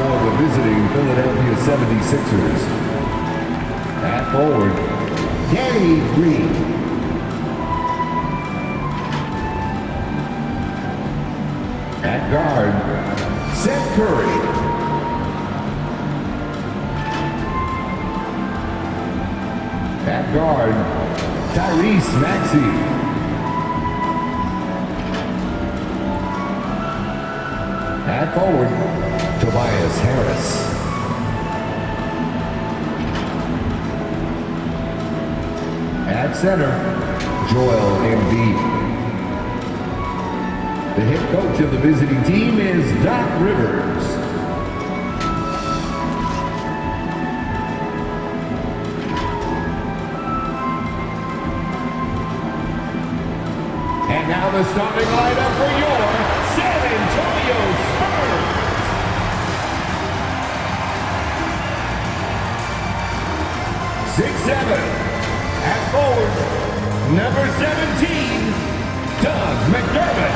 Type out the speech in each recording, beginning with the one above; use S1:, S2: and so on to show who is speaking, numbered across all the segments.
S1: for the visiting Philadelphia 76ers. At forward, Danny Green. At guard, Seth Curry. At guard, Tyrese Maxey. At forward, Tobias Harris. At center, Joel Embiid. The head coach of the visiting team is Doc Rivers. And now the starting lineup for your San Antonio Spurs. At forward, number 17, Doug McDermott.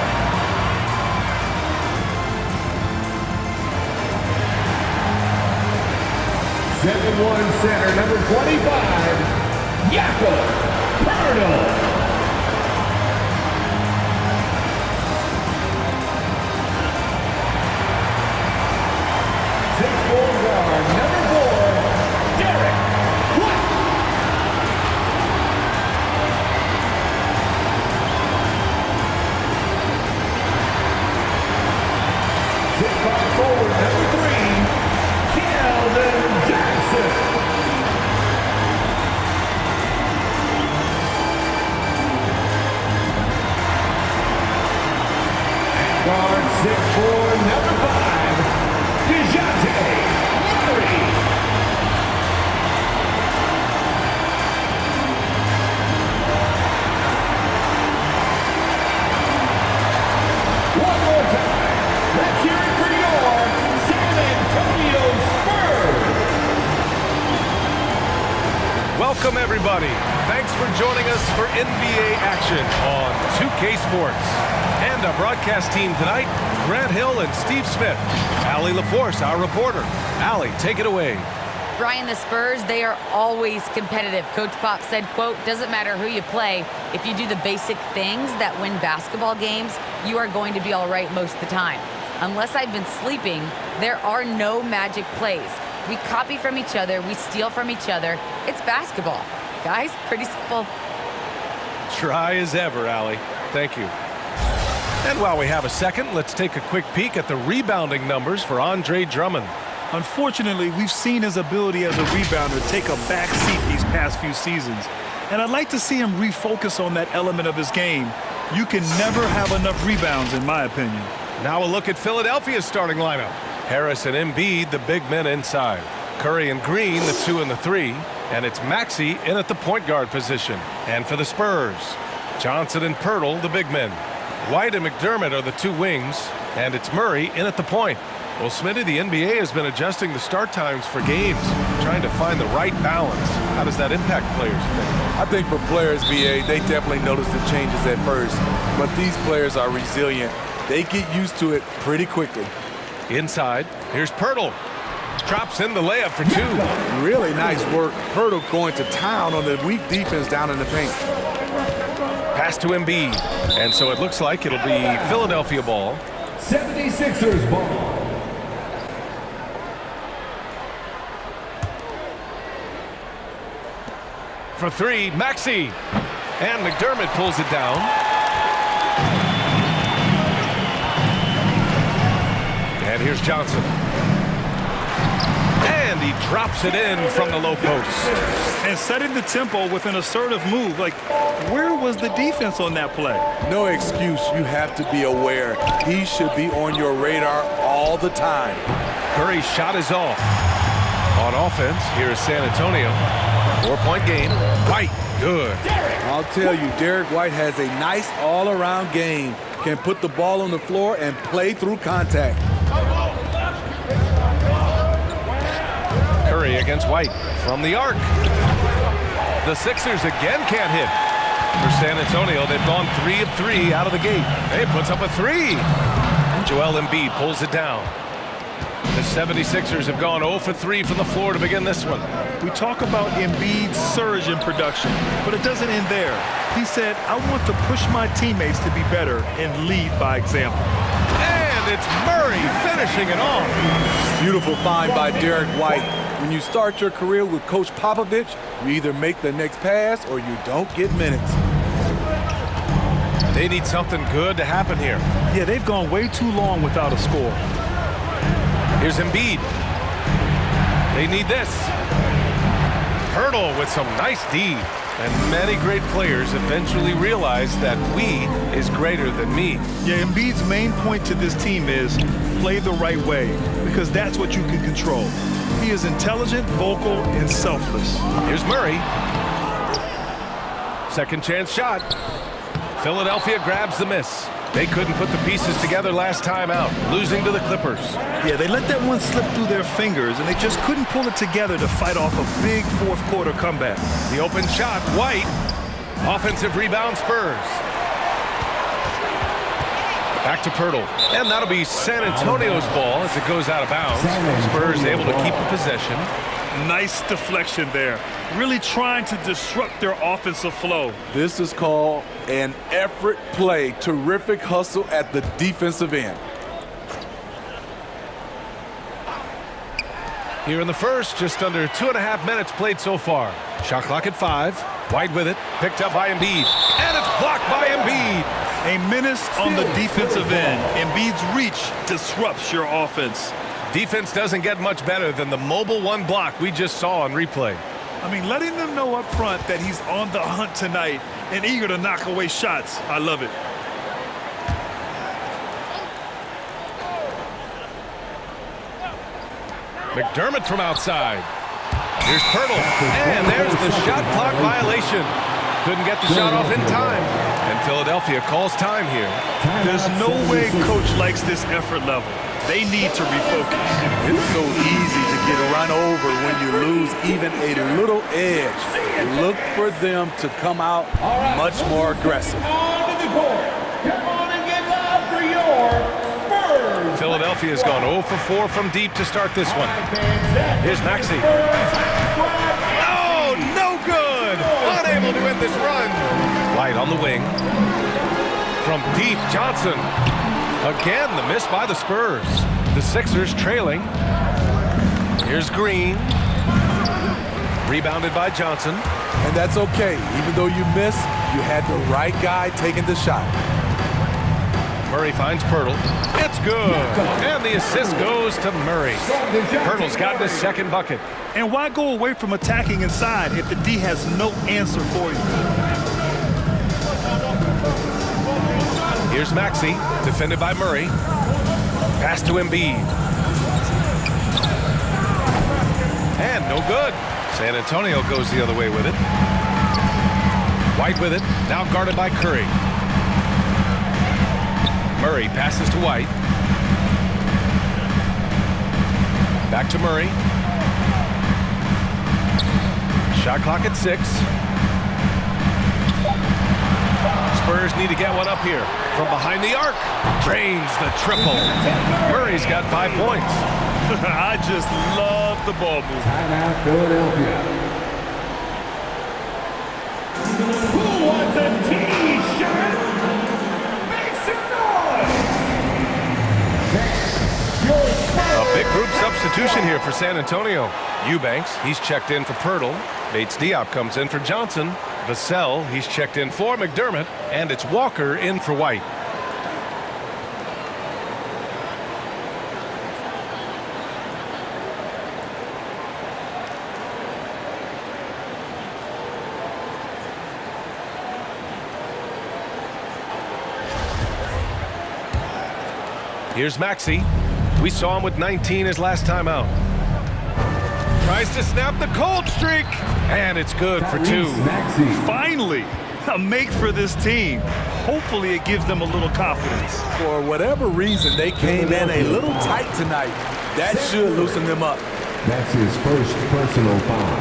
S1: Center, number 25, Jakob Poeltl. Guard, number 4, Derek White. Forward, number 3, Keldon Johnson. Guard 6'4", number 5, DeJounte Murray. One more time. Let's hear it for your San Antonio Spurs.
S2: Welcome, everybody. Thanks for joining us for NBA action on 2K Sports. And our broadcast team tonight, Grant Hill and Steve Smith. Allie LaForce, our reporter. Allie, take it away.
S3: Brian, the Spurs, they are always competitive. Coach Pop said, quote, doesn't matter who you play, if you do the basic things that win basketball games, you are going to be all right most of the time. Unless I've been sleeping, there are no magic plays. We copy from each other, we steal from each other. It's basketball. Guys, pretty simple.
S2: Try as ever, Allie. Thank you. And while we have a second, let's take a quick peek at the rebounding numbers for Andre Drummond.
S4: Unfortunately, we've seen his ability as a rebounder take a back seat these past few seasons. And I'd like to see him refocus on that element of his game. You can never have enough rebounds, in my opinion.
S2: Now a look at Philadelphia's starting lineup. Harris and Embiid, the big men inside. Curry and Green, the 2 and the 3. And it's Maxey in at the point guard position. And for the Spurs, Johnson and Poeltl, the big men. White and McDermott are the 2 wings, and it's Murray in at the point. Well, Smitty, the NBA has been adjusting the start times for games, trying to find the right balance. How does that impact players, you think?
S5: I think for players, BA, they definitely notice the changes at first, but these players are resilient. They get used to it pretty quickly.
S2: Inside, here's Poeltl. Drops in the layup for 2.
S5: Really nice work. Poeltl going to town on the weak defense down in the paint.
S2: Pass to Embiid. And so it looks like it'll be Philadelphia ball.
S1: 76ers ball.
S2: For 3, Maxey. And McDermott pulls it down. And here's Johnson. And he drops it in from the low post.
S4: And setting the tempo with an assertive move. Like, where was the defense on that play?
S5: No excuse. You have to be aware. He should be on your radar all the time.
S2: Curry's shot is off. On offense, here is San Antonio. 4-point game. White, good.
S5: I'll tell you, Derek White has a nice all-around game. Can put the ball on the floor and play through contact.
S2: Curry against White from the arc. The Sixers again can't hit. For San Antonio, they've gone 3 of 3 out of the gate. He puts up a 3. And Joel Embiid pulls it down. The 76ers have gone 0 for 3 from the floor to begin this one.
S4: We talk about Embiid's surge in production, but it doesn't end there. He said, I want to push my teammates to be better and lead by example.
S2: And it's Murray finishing it off.
S5: Beautiful find by Derek White. When you start your career with Coach Popovich, you either make the next pass or you don't get minutes.
S2: They need something good to happen here.
S4: Yeah, they've gone way too long without a score.
S2: Here's Embiid. They need this. Hurdle with some nice D. And many great players eventually realize that we is greater than me.
S4: Yeah, Embiid's main point to this team is play the right way, because that's what you can control. He is intelligent, vocal, and selfless.
S2: Here's Murray. Second chance shot. Philadelphia grabs the miss. They couldn't put the pieces together last time out, losing to the Clippers.
S4: Yeah, they let that one slip through their fingers, and they just couldn't pull it together to fight off a big fourth-quarter comeback.
S2: The open shot, White. Offensive rebound, Spurs. Back to Pirtle. And that'll be San Antonio's ball as it goes out of bounds. Spurs able to keep the possession.
S4: Nice deflection there. Really trying to disrupt their offensive flow.
S5: This is called an effort play. Terrific hustle at the defensive end.
S2: Here in the first, just under 2.5 minutes played so far. Shot clock at 5. White with it, picked up by Embiid. And it's blocked by Embiid.
S4: A menace on the defensive end. Embiid's reach disrupts your offense.
S2: Defense doesn't get much better than the mobile one block we just saw on replay.
S4: I mean, letting them know up front that he's on the hunt tonight and eager to knock away shots. I love it.
S2: McDermott from outside. Here's Pirtle. And there's the shot clock violation. Couldn't get the shot off in time. And Philadelphia calls time here.
S4: There's no way coach likes this effort level. They need to refocus.
S5: It's so easy to get run over when you lose even a little edge. Look for them to come out much more aggressive.
S1: On to the court. Come on and get loud for your Spurs.
S2: Philadelphia's gone 0 for 4 from deep to start this one. Here's Maxey. Oh, no good! Unable to end this run. White on the wing. From deep, Johnson. Again, the miss by the Spurs. The Sixers trailing. Here's Green. Rebounded by Johnson.
S5: And that's okay. Even though you miss, you had the right guy taking the shot.
S2: Murray finds Pirtle. It's good. And the assist goes to Murray. Pirtle's gotten his second bucket.
S4: And why go away from attacking inside if the D has no answer for you?
S2: Here's Maxey, defended by Murray. Pass to Embiid. And no good. San Antonio goes the other way with it. White with it, now guarded by Curry. Murray passes to White. Back to Murray. Shot clock at 6. Spurs need to get one up here. From behind the arc, drains the triple. Murray's got 5 points.
S4: I just love the ball movement.
S1: Timeout, Philadelphia. Who wants a tee shot? Make some noise! Your Spurs.
S2: A big group substitution here for San Antonio. Eubanks, he's checked in for Pirtle. Bates Diop comes in for Johnson. Vassell, he's checked in for McDermott. And it's Walker in for White. Here's Maxey. We saw him with 19 his last time out. Tries to snap the cold streak. And it's good for 2.
S4: Finally, a make for this team. Hopefully it gives them a little confidence.
S5: For whatever reason, they came in a little tight tonight. That should loosen them up.
S6: That's his first personal foul.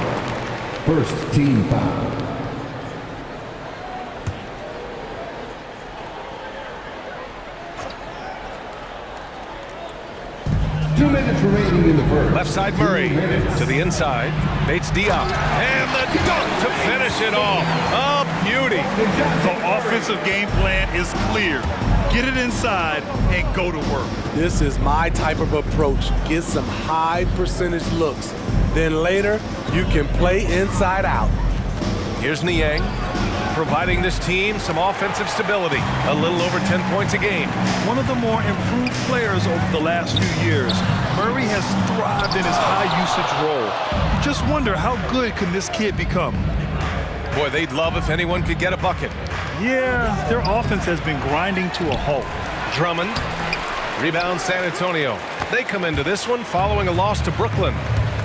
S6: First team foul. 2 minutes remaining in the first.
S2: Left side Murray to the inside. Bates Diop. And the dunk to finish it off. A beauty.
S4: The offensive game plan is clear. Get it inside and go to work.
S5: This is my type of approach. Get some high percentage looks. Then later, you can play inside out.
S2: Here's Niang, providing this team some offensive stability. A little over 10 points a game.
S4: One of the more improved players over the last few years, Murray has thrived in his high-usage role. You just wonder how good can this kid become?
S2: Boy, they'd love if anyone could get a bucket.
S4: Yeah, their offense has been grinding to a halt.
S2: Drummond, rebound San Antonio. They come into this one following a loss to Brooklyn.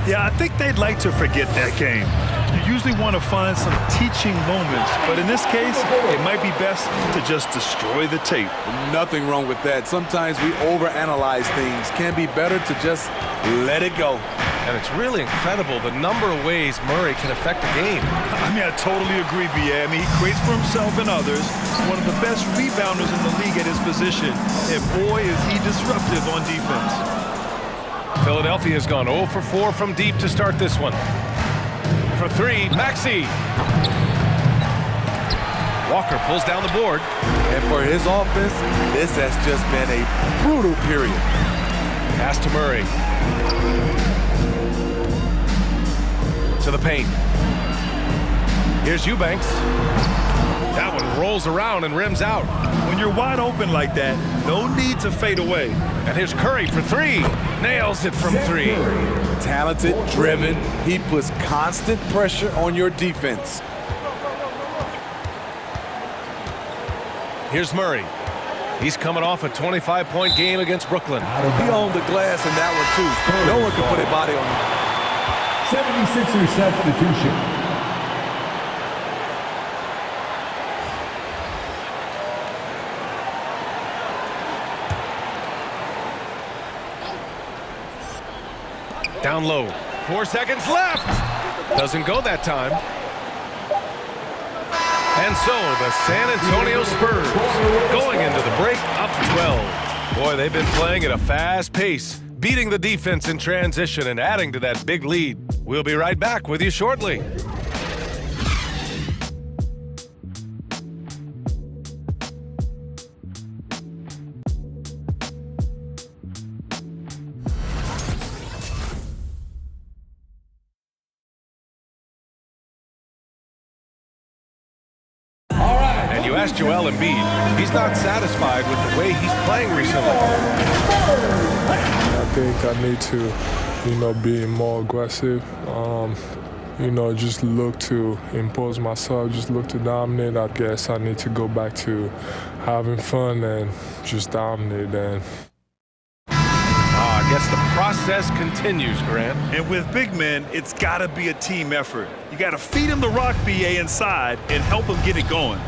S4: Yeah, I think they'd like to forget that game. You usually want to find some teaching moments, but in this case, it might be best to just destroy the tape.
S5: Nothing wrong with that. Sometimes we overanalyze things. Can be better to just let it go.
S2: And it's really incredible the number of ways Murray can affect the game.
S4: I mean, I totally agree, B.A. I mean, he creates for himself and others. One of the best rebounders in the league at his position. And boy, is he disruptive on defense.
S2: Philadelphia has gone 0 for 4 from deep to start this one. For 3, Maxey. Walker pulls down the board.
S5: And for his offense, this has just been a brutal period.
S2: Pass to Murray. To the paint. Here's Eubanks. That one rolls around and rims out.
S4: When you're wide open like that, no need to fade away.
S2: And here's Curry for 3. Nails it from 3.
S5: Talented, driven. He puts constant pressure on your defense.
S2: Here's Murray. He's coming off a 25-point game against Brooklyn.
S5: He owned the glass in that one, too. No one can put a body on him.
S6: 76ers substitution.
S2: Down low. 4 seconds left. Doesn't go that time. And so the San Antonio Spurs going into the break up 12. Boy, they've been playing at a fast pace, beating the defense in transition and adding to that big lead. We'll be right back with you shortly. And you asked Joel Embiid, he's not satisfied with the way he's playing recently.
S7: I think I need to, be more aggressive. Just look to impose myself, just look to dominate. I guess I need to go back to having fun and just dominate. And
S2: I guess the process continues, Grant.
S4: And with big men, it's got to be a team effort. You got to feed him the rock, B.A., inside and help him get it going.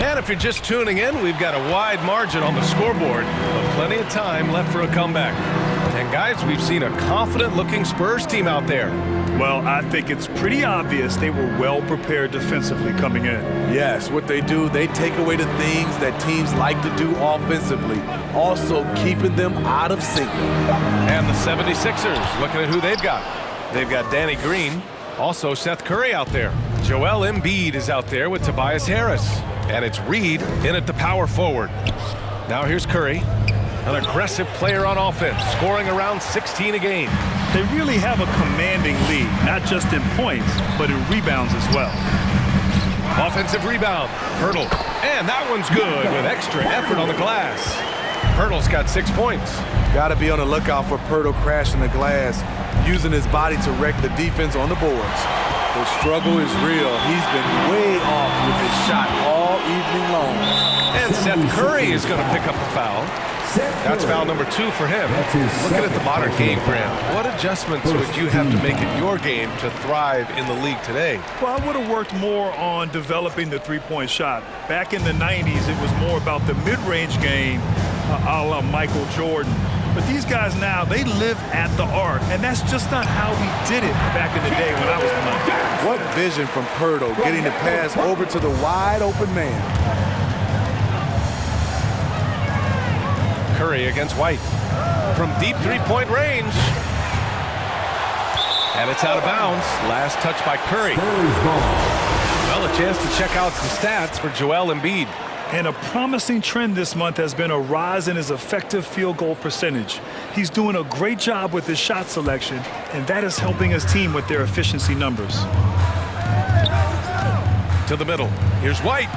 S2: And if you're just tuning in, we've got a wide margin on the scoreboard, but plenty of time left for a comeback. And guys, we've seen a confident-looking Spurs team out there.
S4: Well, I think it's pretty obvious they were well prepared defensively coming in.
S5: Yes, what they do, they take away the things that teams like to do offensively, also keeping them out of sync.
S2: And the 76ers, looking at who they've got. They've got Danny Green, also Seth Curry out there. Joel Embiid is out there with Tobias Harris. And it's Reed in at the power forward. Now here's Curry, an aggressive player on offense, scoring around 16 a game.
S4: They really have a commanding lead, not just in points, but in rebounds as well.
S2: Offensive rebound, Hurdle. And that one's good with extra effort on the glass. Hurdle's got 6 points.
S5: Got to be on the lookout for Pirtle crashing the glass, using his body to wreck the defense on the boards. The struggle is real. He's been way off with his shot all evening long.
S2: And Seth Curry is going to pick up the foul. That's foul number 2 for him. Looking at the modern game, Grant, what adjustments would you have to make in your game to thrive in the league today?
S4: Well, I would have worked more on developing the three-point shot. Back in the 90s, it was more about the mid-range game, a la Michael Jordan. But these guys now, they live at the arc, and that's just not how we did it back in the day when I was playing.
S5: What vision from Pirtle, getting the pass over to the wide open man.
S2: Curry against White. From deep three-point range. And it's out of bounds. Last touch by Curry. Well, a chance to check out some stats for Joel Embiid.
S4: And a promising trend this month has been a rise in his effective field goal percentage. He's doing a great job with his shot selection, and that is helping his team with their efficiency numbers.
S2: To the middle. Here's White.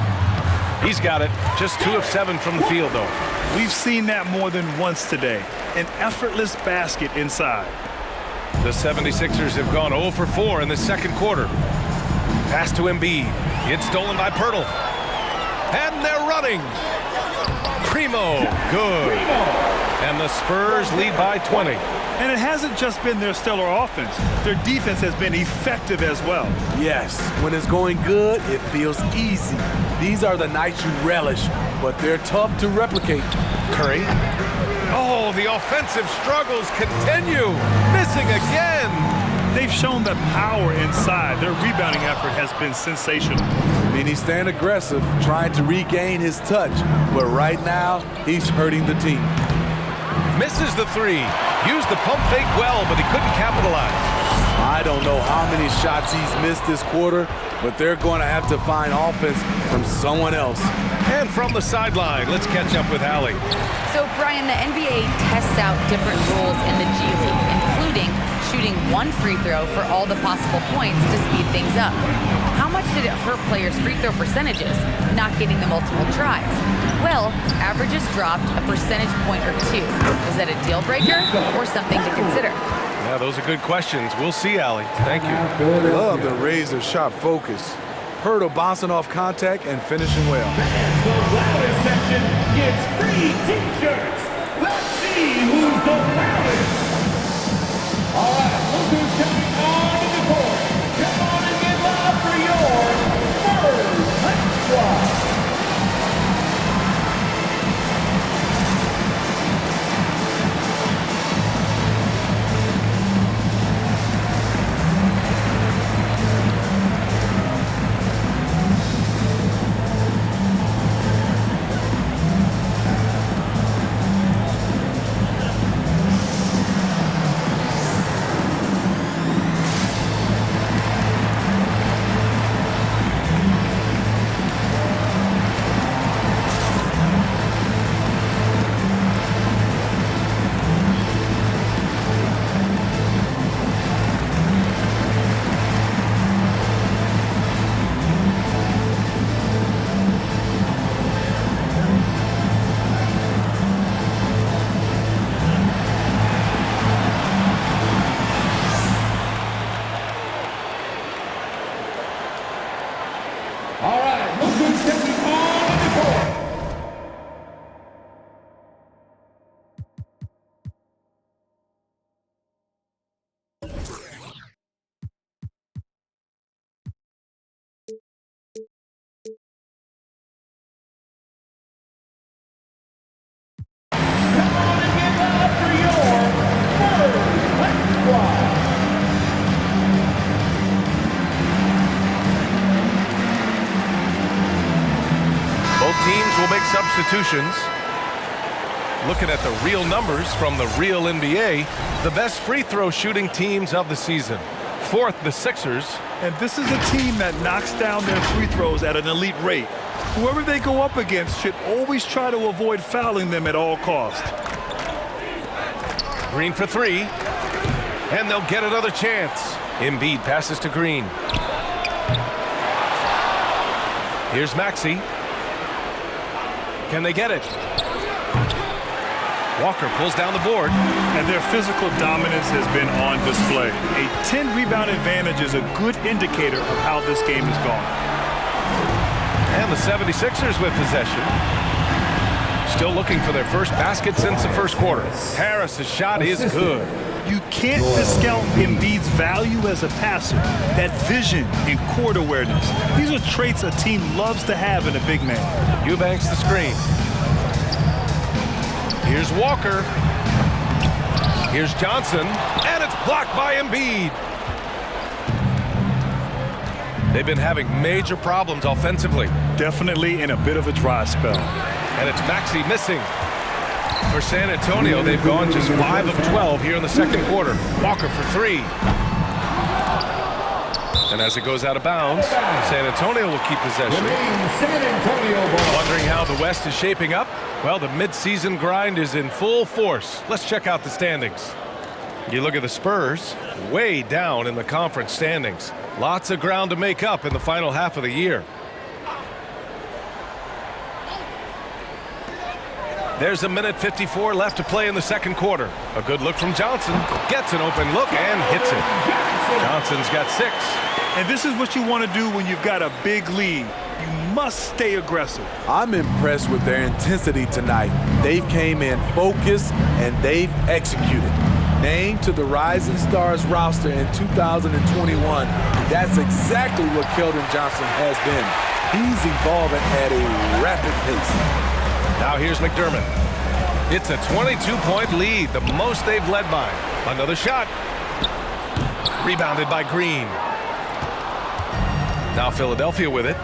S2: He's got it. Just 2 of 7 from the field, though.
S4: We've seen that more than once today. An effortless basket inside.
S2: The 76ers have gone 0 for 4 in the second quarter. Pass to Embiid. It's stolen by Pirtle. And they're running. Primo, good. And the Spurs lead by 20.
S4: And it hasn't just been their stellar offense. Their defense has been effective as well.
S5: Yes, when it's going good, it feels easy. These are the nights you relish, but they're tough to replicate.
S2: Curry. Oh, the offensive struggles continue. Missing again.
S4: They've shown the power inside. Their rebounding effort has been sensational.
S5: I mean, he's staying aggressive, trying to regain his touch, but right now, he's hurting the team.
S2: Misses the three. Used the pump fake well, but he couldn't capitalize.
S5: I don't know how many shots he's missed this quarter, but they're going to have to find offense from someone else.
S2: And from the sideline, let's catch up with Allie.
S3: So, Brian, the NBA tests out different rules in the G League, including shooting 1 free throw for all the possible points to speed things up. How much did it hurt players' free throw percentages, not getting the multiple tries? Well, averages dropped a percentage point or 2. Is that a deal breaker or something to consider?
S2: Yeah, those are good questions. We'll see, Allie. Thank you.
S5: Love the razor shot focus. Pirtle bouncing off contact and finishing well.
S1: The loudest section gets free T-shirts. Let's see who's the loudest. All right, look who's coming on to the court. Come on and get loud for your Spurs Squad. All right, look who's stepping on the court. Come on and get loud for your Spurs Squad.
S2: Both teams will make substitutions. Looking at the real numbers from the real NBA, the best free throw shooting teams of the season. 4th, the Sixers.
S4: And this is a team that knocks down their free throws at an elite rate. Whoever they go up against should always try to avoid fouling them at all costs.
S2: Green for 3. And they'll get another chance. Embiid passes to Green. Here's Maxey. Can they get it? Walker pulls down the board.
S4: And their physical dominance has been on display. A 10-rebound advantage is a good indicator of how this game has gone.
S2: And the 76ers with possession. Still looking for their first basket since the first quarter. Harris's shot is good.
S4: You can't discount Embiid's value as a passer. That vision and court awareness. These are traits a team loves to have in a big man.
S2: Eubanks the screen. Here's Walker. Here's Johnson. And it's blocked by Embiid. They've been having major problems offensively.
S4: Definitely in a bit of a dry spell.
S2: And it's Maxey missing. For San Antonio, they've gone just 5 of 12 here in the second quarter. Walker for 3. And as it goes out of bounds, San Antonio will keep possession.
S1: San Antonio ball.
S2: Wondering how the West is shaping up? Well, the midseason grind is in full force. Let's check out the standings. You look at the Spurs, way down in the conference standings. Lots of ground to make up in the final half of the year. There's a minute 54 left to play in the second quarter. A good look from Johnson. Gets an open look and hits it. Johnson's got 6.
S4: And this is what you want to do when you've got a big lead. You must stay aggressive.
S5: I'm impressed with their intensity tonight. They've came in focused and they've executed. Named to the Rising Stars roster in 2021, that's exactly what Keldon Johnson has been. He's evolving at a rapid pace.
S2: Now here's McDermott. It's a 22-point lead, the most they've led by. Another shot. Rebounded by Green. Now Philadelphia with it.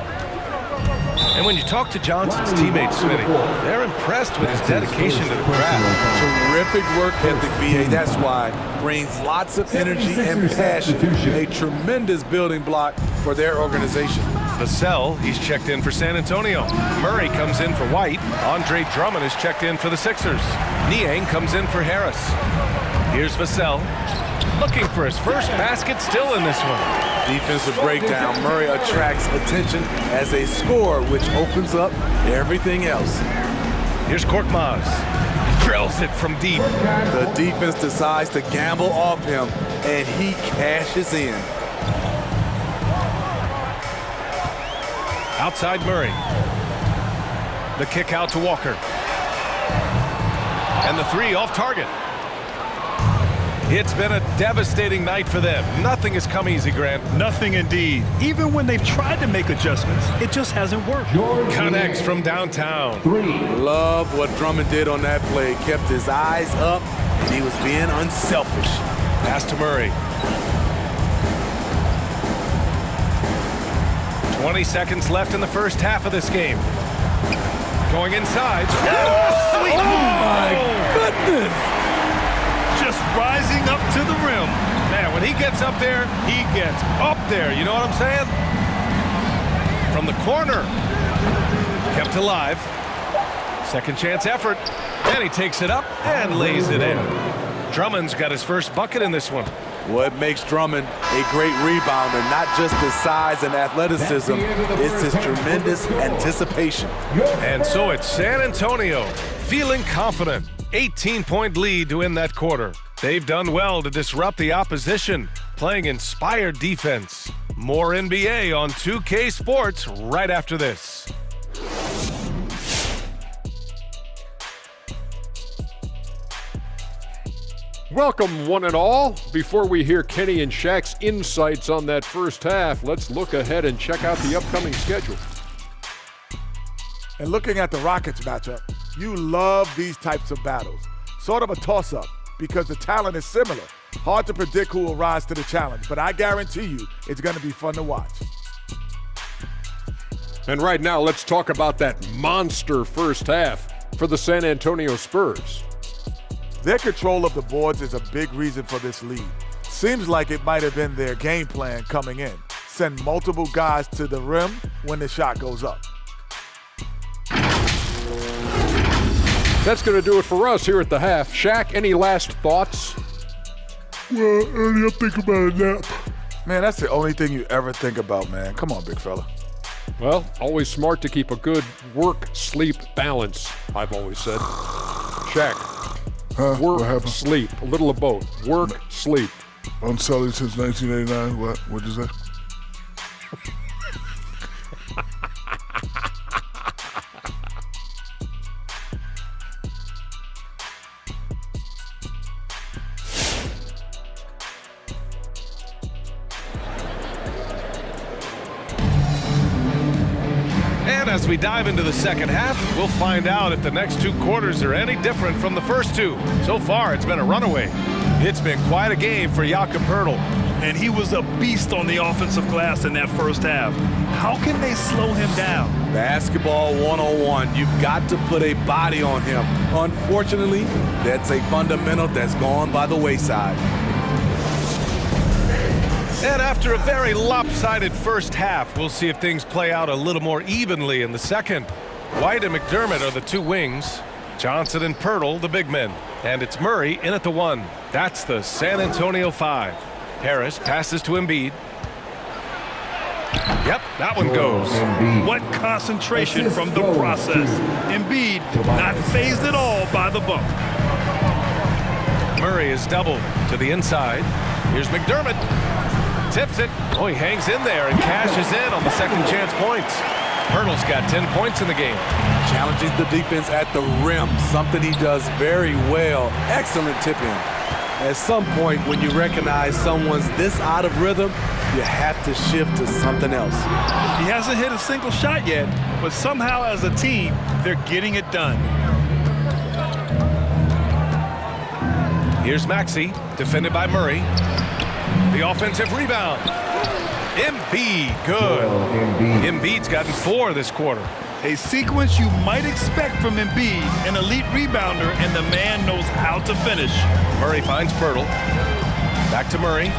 S2: And when you talk to Johnson's teammates, Smitty, they're impressed with his dedication to the craft.
S5: Terrific work ethic, BA. That's why. Brings lots of energy and passion. A tremendous building block for their organization.
S2: Vassell, he's checked in for San Antonio. Murray comes in for White. Andre Drummond is checked in for the Sixers. Niang comes in for Harris. Here's Vassell, looking for his first basket, still in this one.
S5: Defensive breakdown. Murray attracts attention as a scorer, which opens up everything else.
S2: Here's Korkmaz. Drills it from deep.
S5: The defense decides to gamble off him, and he cashes in.
S2: Outside Murray. The kick out to Walker. And the 3 off target. It's been a devastating night for them. Nothing has come easy, Grant.
S4: Nothing indeed. Even when they've tried to make adjustments, it just hasn't worked.
S2: Connects from downtown.
S6: 3.
S5: Love what Drummond did on that play. Kept his eyes up, and he was being unselfish.
S2: Pass to Murray. 20 seconds left in the first half of this game. Going inside.
S4: Oh my goodness! Just rising up to the rim.
S2: Man, when he gets up there, he gets up there. You know what I'm saying? From the corner. Kept alive. Second chance effort. And he takes it up and lays it in. Drummond's got his first bucket in this one.
S5: What makes Drummond a great rebounder, not just his size and athleticism, it's his tremendous anticipation.
S2: And so it's San Antonio feeling confident. 18-point lead to win that quarter. They've done well to disrupt the opposition, playing inspired defense. More NBA on 2K Sports right after this.
S8: Welcome, one and all. Before we hear Kenny and Shaq's insights on that first half, let's look ahead and check out the upcoming schedule.
S9: And looking at the Rockets matchup, you love these types of battles. Sort of a toss-up because the talent is similar. Hard to predict who will rise to the challenge, but I guarantee you it's going to be fun to watch.
S8: And right now, let's talk about that monster first half for the San Antonio Spurs.
S9: Their control of the boards is a big reason for this lead. Seems like it might have been their game plan coming in. Send multiple guys to the rim when the shot goes up.
S8: That's going to do it for us here at the half. Shaq, any last thoughts?
S9: Well, early I'm thinking about a nap. Man, that's the only thing you ever think about, man. Come on, big fella.
S8: Well, always smart to keep a good work-sleep balance, I've always said. Shaq. Work, sleep, a little of both. Work, sleep.
S10: I'm selling since 1989. What'd you say?
S2: As we dive into the second half, we'll find out if the next 2 quarters are any different from the first 2. So far, it's been a runaway. It's been quite a game for Jakob Poeltl.
S4: and he was a beast on the offensive glass in that first half. How can they slow him down?
S5: Basketball 101. You've got to put a body on him. Unfortunately, that's a fundamental that's gone by the wayside.
S2: And after a very lopsided first half, we'll see if things play out a little more evenly in the second. White and McDermott are the two wings. Johnson and Pirtle, the big men. And it's Murray in at the 1. That's the San Antonio 5. Harris passes to Embiid. Yep, that one goes.
S4: What concentration from the process. Embiid not fazed at all by the bump.
S2: Murray is doubled to the inside. Here's McDermott. Tips it. Oh, he hangs in there and cashes in on the second chance points. Pirtle's got 10 points in the game.
S5: Challenging the defense at the rim, something he does very well. Excellent tip-in. At some point, when you recognize someone's this out of rhythm, you have to shift to something else.
S4: He hasn't hit a single shot yet, but somehow as a team, they're getting it done.
S2: Here's Maxey, defended by Murray. The offensive rebound. Embiid, good. Embiid's gotten 4 this quarter.
S4: A sequence you might expect from Embiid, an elite rebounder, and the man knows how to finish.
S2: Murray finds Pirtle. Back to Murray.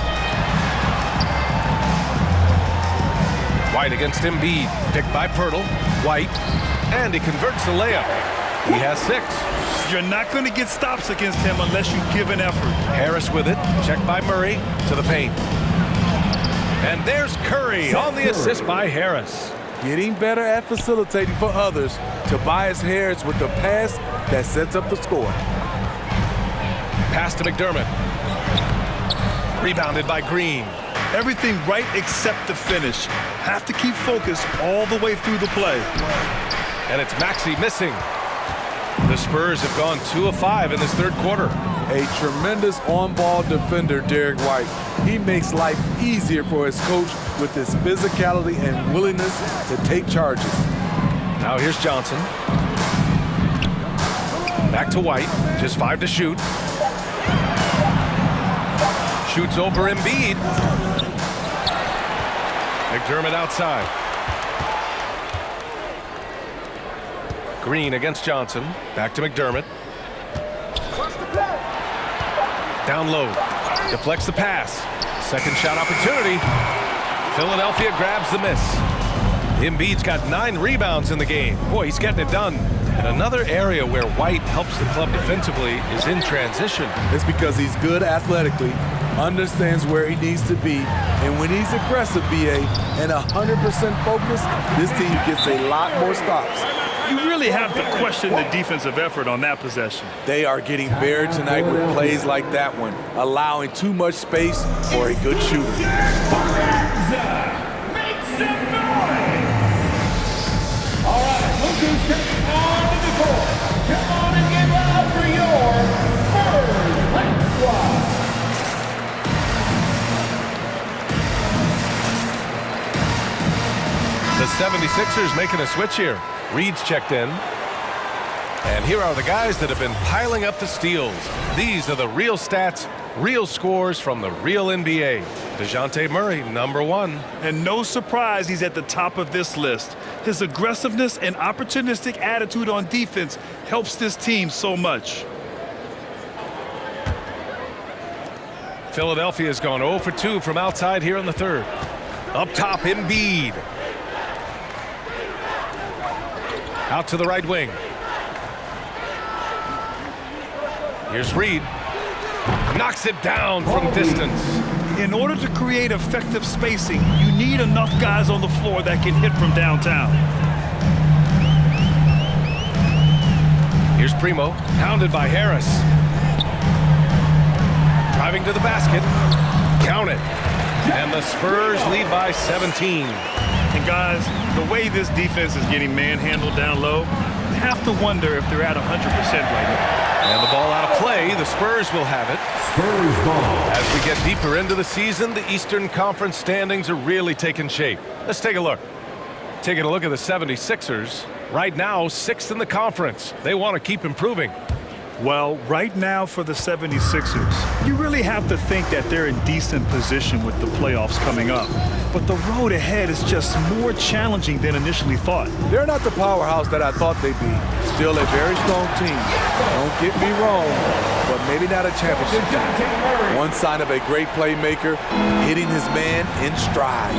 S2: White against Embiid. Picked by Pirtle. White. And he converts the layup. He has 6.
S4: You're not going to get stops against him unless you give an effort.
S2: Harris with it. Checked by Murray to the paint. And there's Curry on the assist by Harris.
S5: Getting better at facilitating for others. Tobias Harris with the pass that sets up the score.
S2: Pass to McDermott. Rebounded by Green.
S4: Everything right except the finish. Have to keep focused all the way through the play.
S2: And it's Maxey missing. The Spurs have gone 2 of 5 in this third quarter.
S5: A tremendous on-ball defender, Derek White. He makes life easier for his coach with his physicality and willingness to take charges.
S2: Now here's Johnson. Back to White. Just 5 to shoot. Shoots over Embiid. McDermott outside. Green against Johnson. Back to McDermott. Down low. Deflects the pass. Second shot opportunity. Philadelphia grabs the miss. Embiid's got 9 rebounds in the game. Boy, he's getting it done. And another area where White helps the club defensively is in transition.
S5: It's because he's good athletically, understands where he needs to be, and when he's aggressive, BA, and 100% focused, this team gets a lot more stops.
S4: You really have to question the defensive effort on that possession.
S5: They are getting buried tonight with plays like that one, allowing too much space for a good shooter.
S1: Make some noise! All right, look who's coming onto the court. Come on and get loud for your Spurs squad.
S2: The 76ers making a switch here. Reed's checked in. And here are the guys that have been piling up the steals. These are the real stats, real scores from the real NBA. DeJounte Murray, number 1.
S4: And no surprise he's at the top of this list. His aggressiveness and opportunistic attitude on defense helps this team so much.
S2: Philadelphia's gone 0 for 2 from outside here in the third. Up top, Embiid. Out to the right wing. Here's Reed. Knocks it down from distance.
S4: In order to create effective spacing, you need enough guys on the floor that can hit from downtown.
S2: Here's Primo, pounded by Harris. Driving to the basket. Count it. And the Spurs lead by 17.
S4: And guys, the way this defense is getting manhandled down low, you have to wonder if they're at 100% right now.
S2: And the ball out of play. The Spurs will have it.
S6: Spurs ball.
S2: As we get deeper into the season, the Eastern Conference standings are really taking shape. Let's take a look. Taking a look at the 76ers. Right now, 6th in the conference. They want to keep improving.
S4: Well, right now for the 76ers, you really have to think that they're in decent position with the playoffs coming up. But the road ahead is just more challenging than initially thought.
S5: They're not the powerhouse that I thought they'd be. Still a very strong team. Don't get me wrong, but maybe not a championship team. One sign of a great playmaker, hitting his man in stride.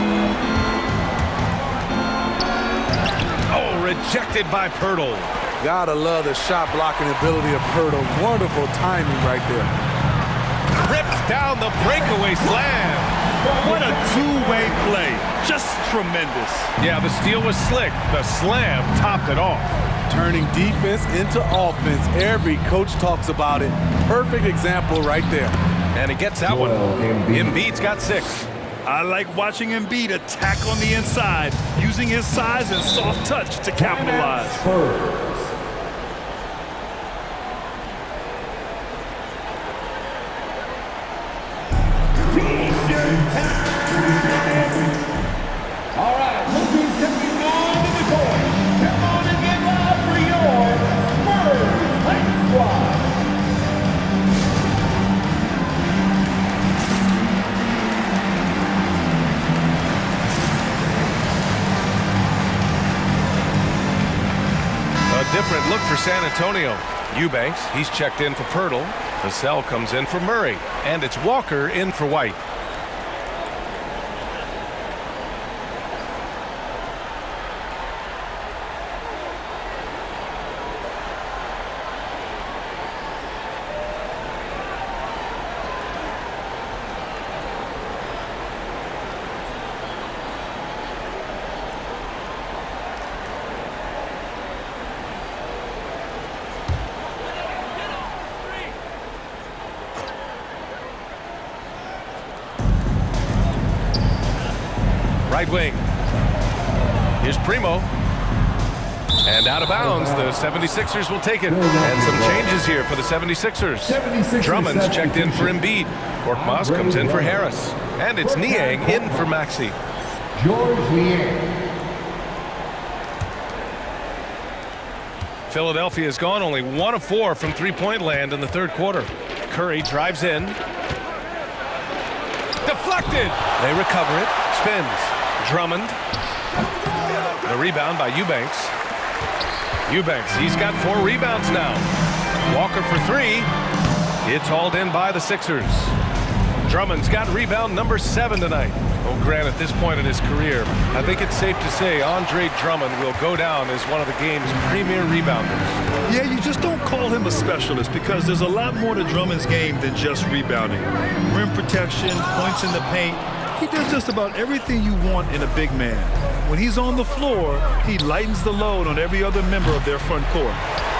S2: Oh, rejected by Pirtle.
S5: Gotta love the shot blocking ability of Pirtle. Wonderful timing right there.
S2: Rips down the breakaway slam.
S4: What a two-way play. Just tremendous.
S2: Yeah, the steal was slick. The slam topped it off.
S5: Turning defense into offense. Every coach talks about it. Perfect example right there.
S2: And he gets that one. Embiid's got 6.
S4: I like watching Embiid attack on the inside, using his size and soft touch to capitalize.
S1: All right, look who's coming on to the court. Come on and get loud for your Spurs High Squad.
S2: A different look for San Antonio. Eubanks, he's checked in for Pirtle. Vassell comes in for Murray. And it's Walker in for White. Right wing. Here's Primo. And out of bounds, the 76ers will take it. And some changes here for the 76ers. Drummond's checked in for Embiid. Korkmaz comes in for Harris. And it's Niang in for Maxey.
S6: George Niang.
S2: Philadelphia has gone only 1 of 4 from three-point land in the third quarter. Curry drives in. Deflected. They recover it. Spins. Drummond. The rebound by Eubanks. Eubanks, he's got 4 rebounds now. Walker for 3. It's hauled in by the Sixers. Drummond's got rebound number 7 tonight. Oh, Grant, at this point in his career, I think it's safe to say Andre Drummond will go down as one of the game's premier rebounders.
S4: Yeah, you just don't call him a specialist because there's a lot more to Drummond's game than just rebounding. Rim protection, points in the paint. He does just about everything you want in a big man. When he's on the floor, he lightens the load on every other member of their front court.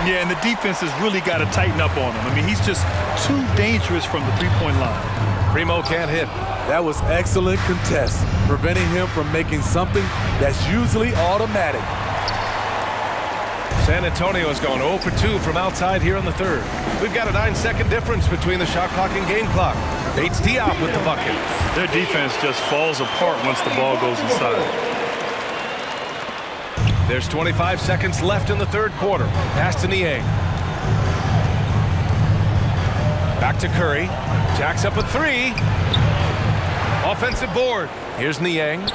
S4: Yeah, and the defense has really got to tighten up on him. I mean, he's just too dangerous from the three-point line.
S2: Primo can't hit.
S5: That was excellent contest, preventing him from making something that's usually automatic.
S2: San Antonio has gone 0 for 2 from outside here in the third. We've got a 9-second difference between the shot clock and game clock. Bates Diop with the bucket.
S4: Their defense just falls apart once the ball goes inside.
S2: There's 25 seconds left in the third quarter. Pass to Niang. Back to Curry. Jacks up a 3. Offensive board. Here's Niang.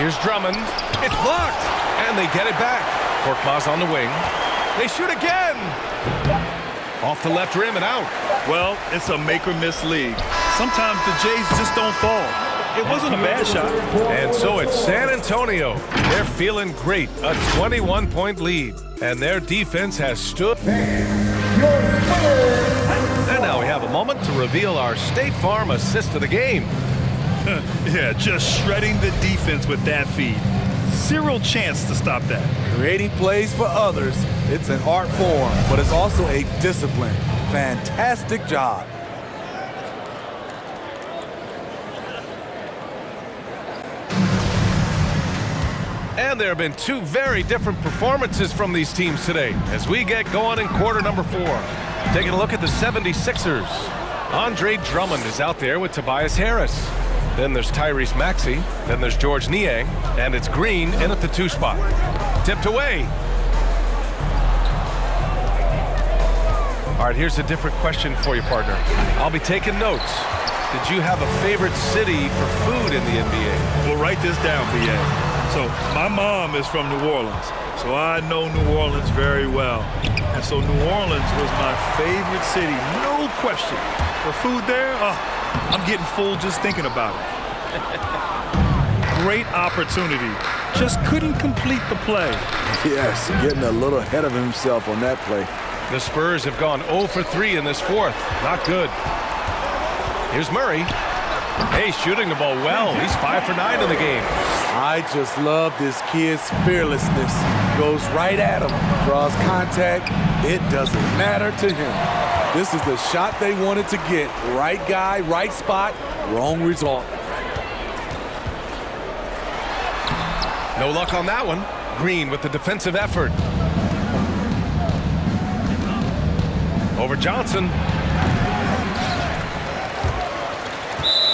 S2: Here's Drummond. It's blocked. And they get it back. Korkmaz on the wing. They shoot again. Off the left rim and out.
S4: Well, it's a make-or-miss league. Sometimes the Jays just don't fall. It wasn't a bad shot.
S2: And so it's San Antonio. They're feeling great. A 21-point lead. And their defense has stood. And now we have a moment to reveal our State Farm assist of the game.
S4: Yeah, just shredding the defense with that feed. Zero chance to stop that.
S5: Creating plays for others, it's an art form, but it's also a discipline. Fantastic job.
S2: And there have been 2 very different performances from these teams today as we get going in quarter number 4. Taking a look at the 76ers. Andre Drummond is out there with Tobias Harris. Then there's Tyrese Maxey. Then there's George Niang. And it's Green in at the 2 spot. Tipped away. All right, here's a different question for you, partner. I'll be taking notes. Did you have a favorite city for food in the NBA?
S4: Well, write this down, B.A. So my mom is from New Orleans, so I know New Orleans very well. And so New Orleans was my favorite city, no question. The food there, I'm getting full just thinking about it. Great opportunity. Just couldn't complete the play.
S5: Yes, getting a little ahead of himself on that play.
S2: The Spurs have gone 0 for 3 in this fourth. Not good. Here's Murray. Hey, shooting the ball well. He's 5 for 9 in the game.
S5: I just love this kid's fearlessness. Goes right at him, draws contact. It doesn't matter to him. This is the shot they wanted to get. Right guy, right spot, wrong result.
S2: No luck on that one. Green with the defensive effort. Over Johnson.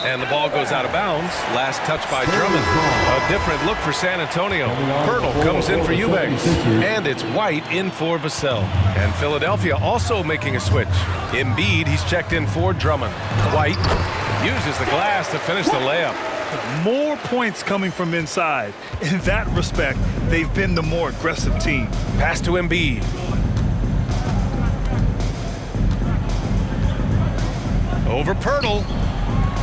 S2: And the ball goes out of bounds. Last touch by Drummond. A different look for San Antonio. Pirtle comes in for Eubanks. And it's White in for Vassell. And Philadelphia also making a switch. Embiid, he's checked in for Drummond. White uses the glass to finish the layup.
S4: More points coming from inside. In that respect, they've been the more aggressive team.
S2: Pass to Embiid. Over Pirtle.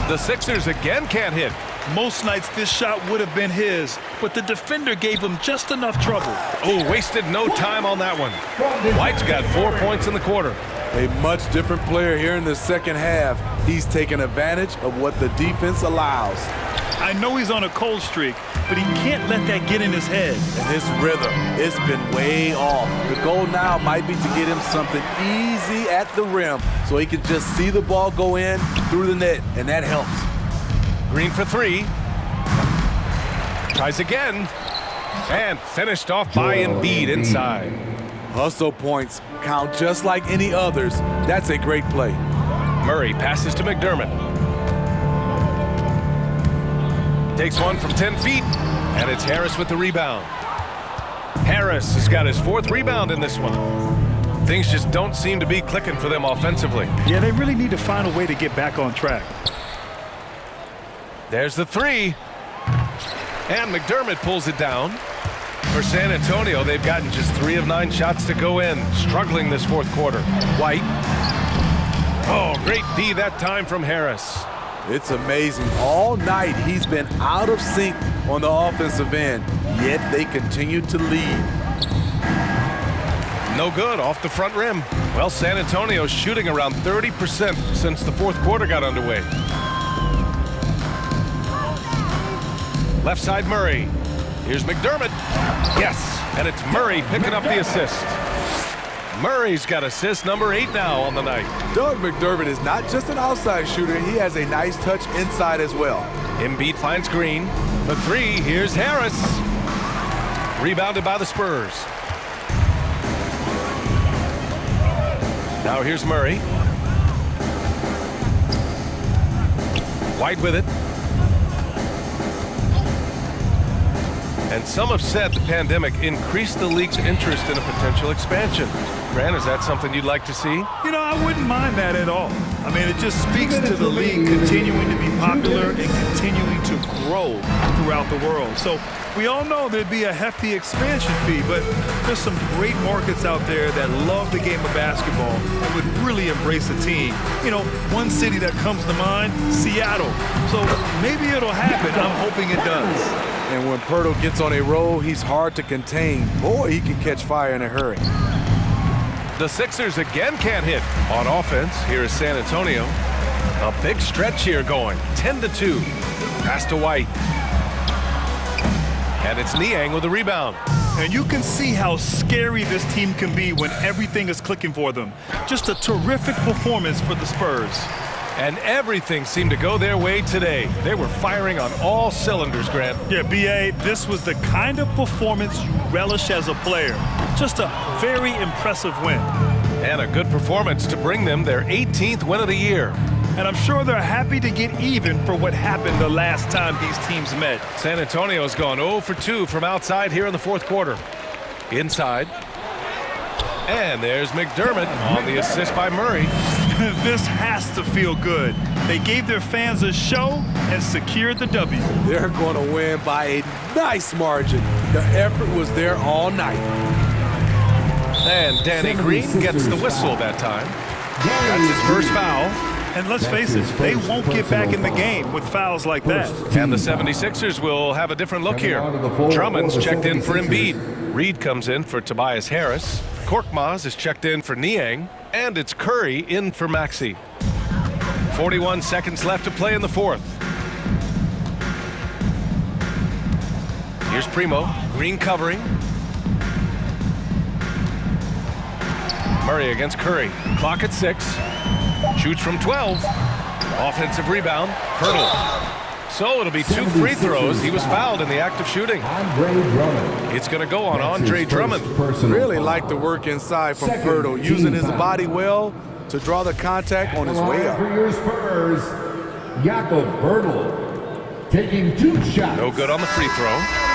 S2: The Sixers again can't hit.
S4: Most nights this shot would have been his, but the defender gave him just enough trouble.
S2: Oh, wasted no time on that one. White's got 4 points in the quarter.
S5: A much different player here in the second half. He's taking advantage of what the defense allows.
S4: I know he's on a cold streak, but he can't let that get in his head.
S5: And his rhythm, it's been way off. The goal now might be to get him something easy at the rim so he can just see the ball go in through the net, and that helps.
S2: Green for 3. Tries again. And finished off by Embiid inside.
S5: Hustle points count just like any others. That's a great play.
S2: Murray passes to McDermott. Takes one from 10 feet, and it's Harris with the rebound. Harris has got his 4th rebound in this one. Things just don't seem to be clicking for them offensively.
S4: Yeah, they really need to find a way to get back on track.
S2: There's the 3. And McDermott pulls it down. For San Antonio, they've gotten just 3 of 9 shots to go in, struggling this 4th quarter. White. Oh, great D that time from Harris.
S5: It's amazing. All night he's been out of sync on the offensive end, yet they continue to lead.
S2: No good off the front rim. Well, San Antonio's shooting around 30% since the 4th quarter got underway. Left side Murray. Here's McDermott. Yes, and it's Murray picking up the assist. Murray's got assist number 8 now on the night.
S5: Doug McDermott is not just an outside shooter. He has a nice touch inside as well.
S2: Embiid finds Green. For 3, here's Harris. Rebounded by the Spurs. Now here's Murray. White with it. And some have said the pandemic increased the league's interest in a potential expansion. Grant, is that something you'd like to see?
S4: You know, I wouldn't mind that at all. I mean, it just speaks to the league continuing to be popular and continuing to grow throughout the world. So we all know there'd be a hefty expansion fee, but there's some great markets out there that love the game of basketball and would really embrace a team. You know, one city that comes to mind, Seattle. So maybe it'll happen. I'm hoping it does.
S5: And when Pirtle gets on a roll, he's hard to contain. Boy, he can catch fire in a hurry.
S2: The Sixers again can't hit. On offense, here is San Antonio. A big stretch here going. 10-2. Pass to White. And it's Niang with the rebound.
S4: And you can see how scary this team can be when everything is clicking for them. Just a terrific performance for the Spurs.
S2: And everything seemed to go their way today. They were firing on all cylinders, Grant.
S4: Yeah, B.A., this was the kind of performance you relish as a player. Just a very impressive win.
S2: And a good performance to bring them their 18th win of the year.
S4: And I'm sure they're happy to get even for what happened the last time these teams met.
S2: San Antonio's gone 0 for 2 from outside here in the 4th quarter. Inside. And there's McDermott on the assist by Murray.
S4: This has to feel good. They gave their fans a show and secured the W.
S5: They're going to win by a nice margin. The effort was there all night.
S2: And Danny Green gets the whistle that time. That's his first foul.
S4: And let's face it, they won't get back in the game with fouls like that.
S2: And the 76ers will have a different look here. Drummond's checked in for Embiid. Reed comes in for Tobias Harris. Korkmaz is checked in for Niang. And it's Curry in for Maxey. 41 seconds left to play in the fourth. Here's Primo. Green covering. Murray against Curry. Clock at 6. Shoots from 12. Offensive rebound. Hurdle. So it'll be 2 free throws. He was fouled in the act of shooting. It's going to go on Andre Drummond.
S5: Really like the work inside from Hurdle, using his body well to draw the contact on his way up.
S6: For your Spurs, Jakob Hurdle taking 2 shots.
S2: No good on the free throw.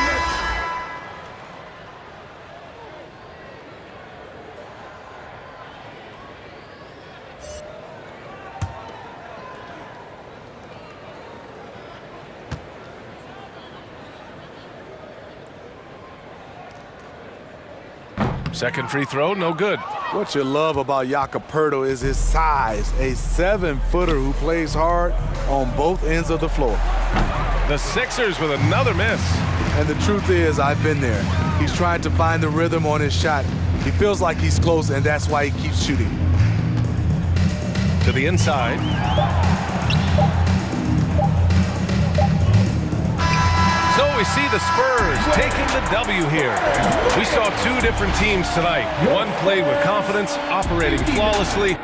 S2: Second free throw, no good.
S5: What you love about Jakob Hurdle is his size, a 7-footer who plays hard on both ends of the floor.
S2: The Sixers with another miss.
S5: And the truth is, I've been there. He's trying to find the rhythm on his shot. He feels like he's close, and that's why he keeps shooting.
S2: To the inside. So we see the Spurs taking the W here. We saw 2 different teams tonight. One played with confidence, operating flawlessly.